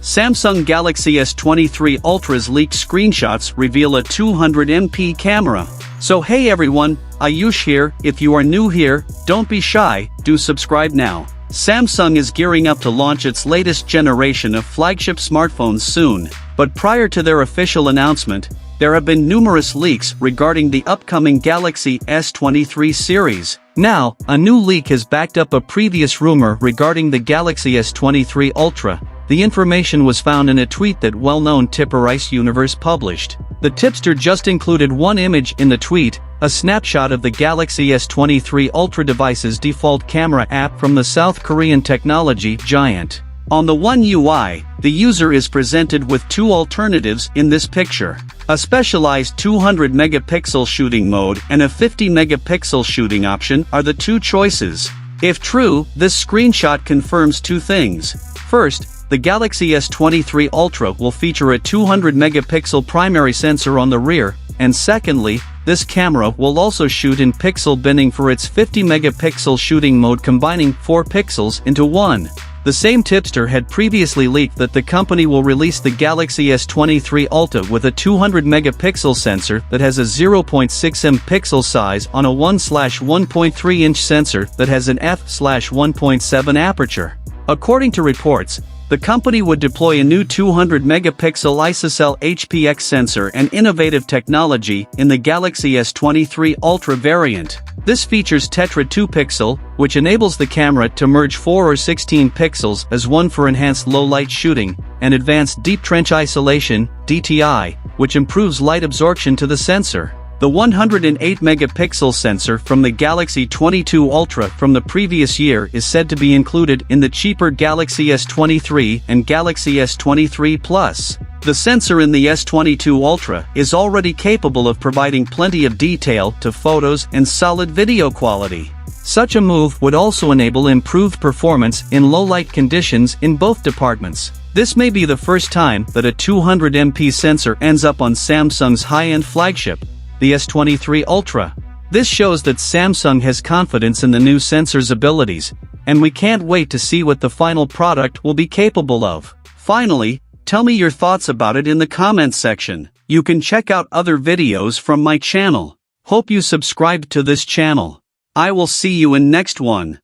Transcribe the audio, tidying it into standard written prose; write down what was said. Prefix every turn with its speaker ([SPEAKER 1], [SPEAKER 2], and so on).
[SPEAKER 1] Samsung Galaxy S23 Ultra's leaked screenshots reveal a 200MP camera. So hey everyone, Ayush here. If you are new here, don't be shy, do subscribe now. Samsung is gearing up to launch its latest generation of flagship smartphones soon, but prior to their official announcement, there have been numerous leaks regarding the upcoming Galaxy S23 series. Now, a new leak has backed up a previous rumor regarding the Galaxy S23 Ultra. The information was found in a tweet that well-known tipper Ice Universe published. The tipster just included one image in the tweet, a snapshot of the Galaxy S23 Ultra device's default camera app from the South Korean technology giant. On the One UI, the user is presented with two alternatives in this picture. A specialized 200-megapixel shooting mode and a 50-megapixel shooting option are the two choices. If true, this screenshot confirms two things. First, the Galaxy S23 Ultra will feature a 200-megapixel primary sensor on the rear, and secondly, this camera will also shoot in pixel binning for its 50-megapixel shooting mode, combining 4 pixels into one. The same tipster had previously leaked that the company will release the Galaxy S23 Ultra with a 200-megapixel sensor that has a 0.6 m pixel size on a 1/1.3 inch sensor that has an f/1.7 aperture. According to reports, the company would deploy a new 200-megapixel ISOCELL HPX sensor and innovative technology in the Galaxy S23 Ultra variant. This features Tetra 2-pixel, which enables the camera to merge 4 or 16 pixels as one for enhanced low-light shooting, and Advanced Deep Trench Isolation, DTI, which improves light absorption to the sensor. The 108-megapixel sensor from the Galaxy S22 Ultra from the previous year is said to be included in the cheaper Galaxy S23 and Galaxy S23 Plus. The sensor in the S22 Ultra is already capable of providing plenty of detail to photos and solid video quality. Such a move would also enable improved performance in low-light conditions in both departments. This may be the first time that a 200MP sensor ends up on Samsung's high-end flagship, the S23 Ultra. This shows that Samsung has confidence in the new sensor's abilities, and we can't wait to see what the final product will be capable of. Finally, tell me your thoughts about it in the comments section. You can check out other videos from my channel. Hope you subscribed to this channel. I will see you in next one.